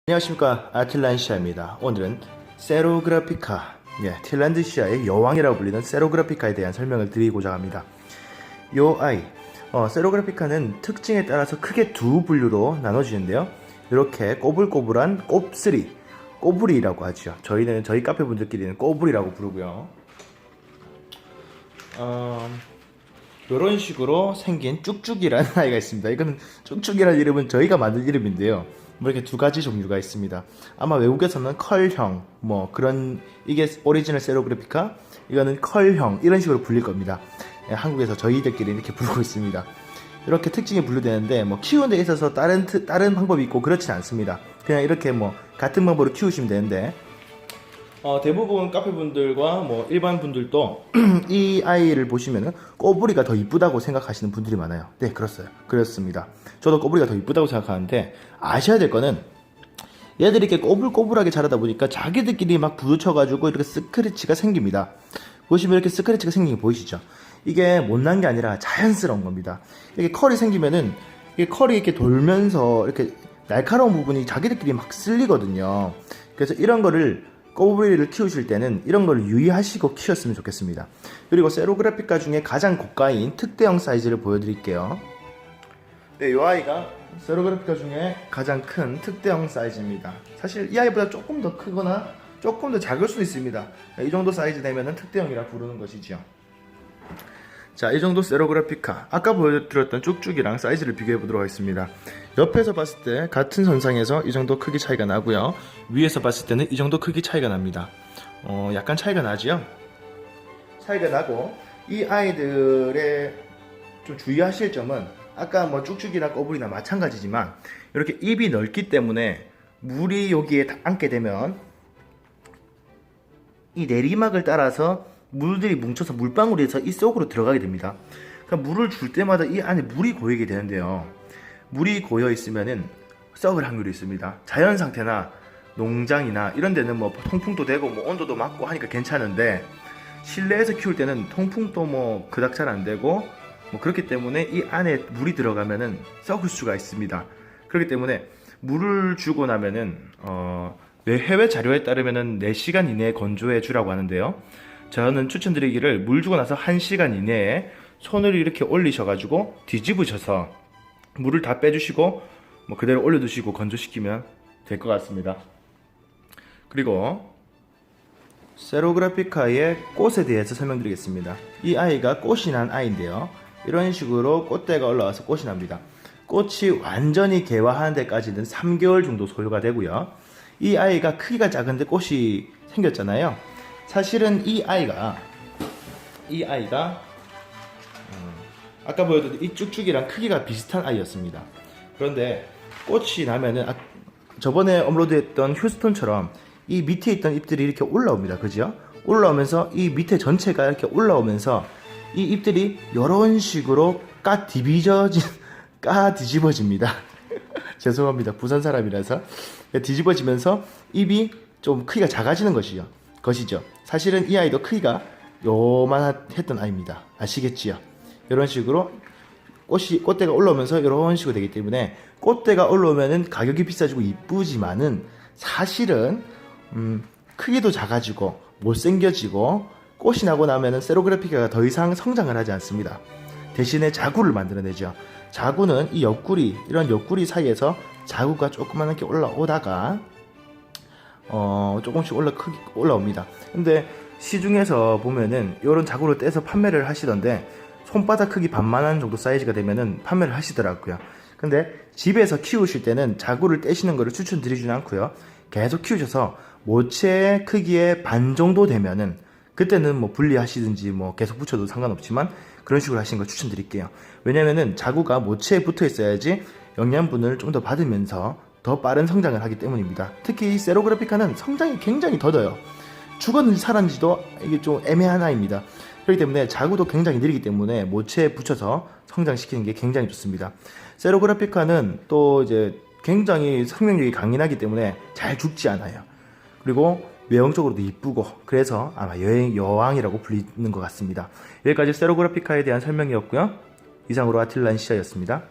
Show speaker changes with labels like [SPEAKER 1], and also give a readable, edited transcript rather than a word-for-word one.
[SPEAKER 1] 안녕하십니까, 아틀란시아입니다. 오늘은 세로그래피카, 틸란드시아의 여왕이라고 불리는 세로그래피카에 대한 설명을 드리고자 합니다. 요 아이, 세로그래피카는 특징에 따라서 크게 두 분류로 나눠지는데요. 이렇게 꼬불꼬불한 곱슬이, 꼬부리라고 하죠. 저희 카페 분들끼리는 꼬부리라고 부르고요. 이런 식으로 생긴 쭉쭉이라는 아이가 있습니다. 이거는 쭉쭉이라는 이름은 저희가 만든 이름인데요. 뭐 이렇게 두 가지 종류가 있습니다. 아마 외국에서는 컬형, 이게 오리지널 세로그래피카, 이거는 컬형, 이런 식으로 불릴 겁니다. 한국에서 저희들끼리 이렇게 부르고 있습니다. 이렇게 특징이 분류되는데, 키우는 데 있어서 다른 방법이 있고 그렇진 않습니다. 그냥 이렇게 같은 방법으로 키우시면 되는데, 대부분 카페분들과 일반 분들도 이 아이를 보시면은 꼬부리가 더 이쁘다고 생각하시는 분들이 많아요. 네, 그렇습니다. 저도 꼬부리가 더 이쁘다고 생각하는데, 아셔야 될 거는 얘들이 이렇게 꼬불꼬불하게 자라다 보니까 자기들끼리 막 부딪혀가지고 이렇게 스크래치가 생깁니다. 보시면 이렇게 스크래치가 생긴 게 보이시죠? 이게 못난 게 아니라 자연스러운 겁니다. 이렇게 컬이 생기면은 이게 컬이 이렇게 돌면서 이렇게 날카로운 부분이 자기들끼리 막 쓸리거든요. 그래서 이런 거를 꼬부리를 키우실 때는 이런 걸 유의하시고 키웠으면 좋겠습니다. 그리고 세로그래피카 중에 가장 고가인 특대형 사이즈를 보여드릴게요. 네, 이 아이가 세로그래피카 중에 가장 큰 특대형 사이즈입니다. 사실 이 아이보다 조금 더 크거나 조금 더 작을 수도 있습니다. 이 정도 사이즈 되면은 특대형이라 부르는 것이죠. 자, 이 정도 세로그래피카, 아까 보여드렸던 쭉쭉이랑 사이즈를 비교해 보도록 하겠습니다. 옆에서 봤을 때 같은 선상에서 이 정도 크기 차이가 나고요. 위에서 봤을 때는 이 정도 크기 차이가 납니다. 약간 차이가 나지요? 차이가 나고, 이 아이들의 좀 주의하실 점은 아까 쭉쭉이나 꼬불이나 마찬가지지만 이렇게 입이 넓기 때문에 물이 여기에 앉게 되면 이 내리막을 따라서 물들이 뭉쳐서 물방울에서 이 속으로 들어가게 됩니다. 그러니까 물을 줄 때마다 이 안에 물이 고이게 되는데요. 물이 고여 있으면은 썩을 확률이 있습니다. 자연 상태나 농장이나 이런 데는 통풍도 되고 온도도 맞고 하니까 괜찮은데, 실내에서 키울 때는 통풍도 그닥 잘 안 되고 그렇기 때문에 이 안에 물이 들어가면은 썩을 수가 있습니다. 그렇기 때문에 물을 주고 나면은 해외 자료에 따르면은 4시간 이내에 건조해 주라고 하는데요. 저는 추천드리기를 물 주고 나서 1시간 이내에 손을 이렇게 올리셔가지고 뒤집으셔서 물을 다 빼주시고 그대로 올려두시고 건조시키면 될 것 같습니다. 그리고 세로그래피카의 꽃에 대해서 설명드리겠습니다. 이 아이가 꽃이 난 아이인데요. 이런 식으로 꽃대가 올라와서 꽃이 납니다. 꽃이 완전히 개화하는 데까지는 3개월 정도 소요가 되고요. 이 아이가 크기가 작은데 꽃이 생겼잖아요. 사실은 이 아이가 아까 보여드린 이 쭉쭉이랑 크기가 비슷한 아이였습니다. 그런데 꽃이 나면은 저번에 업로드했던 휴스톤처럼 이 밑에 있던 잎들이 이렇게 올라옵니다. 그죠? 올라오면서 이 밑에 전체가 이렇게 올라오면서 이 잎들이 이런 식으로 뒤집어집니다. 죄송합니다. 부산 사람이라서. 뒤집어지면서 잎이 좀 크기가 작아지는 것이죠. 사실은 이 아이도 크기가 요만했던 아이입니다. 아시겠지요? 이런 식으로 꽃대가 올라오면서 이런 식으로 되기 때문에, 꽃대가 올라오면은 가격이 비싸지고 이쁘지만은 사실은 크기도 작아지고 못생겨지고 꽃이 나고 나면은 세로그래피카가 더 이상 성장을 하지 않습니다. 대신에 자구를 만들어내죠. 자구는 이런 옆구리 사이에서 자구가 조그맣게 올라오다가 조금씩 올라옵니다. 근데 시중에서 보면은 이런 자구를 떼서 판매를 하시던데, 손바닥 크기 반만한 정도 사이즈가 되면은 판매를 하시더라고요. 근데 집에서 키우실 때는 자구를 떼시는 것을 추천드리지는 않고요. 계속 키우셔서 모체 크기의 반 정도 되면은 그때는 분리하시든지 계속 붙여도 상관없지만 그런 식으로 하시는 걸 추천드릴게요. 왜냐면은 자구가 모체에 붙어 있어야지 영양분을 좀 더 받으면서 더 빠른 성장을 하기 때문입니다. 특히 이 세로그래피카는 성장이 굉장히 더뎌요. 죽었는지 살았는지도 이게 좀 애매한 아이입니다. 그렇기 때문에 자구도 굉장히 느리기 때문에 모체에 붙여서 성장시키는 게 굉장히 좋습니다. 세로그래피카는 또 이제 굉장히 생명력이 강인하기 때문에 잘 죽지 않아요. 그리고 외형적으로도 이쁘고, 그래서 아마 여왕이라고 불리는 것 같습니다. 여기까지 세로그래피카에 대한 설명이었고요. 이상으로 아틀란시아였습니다.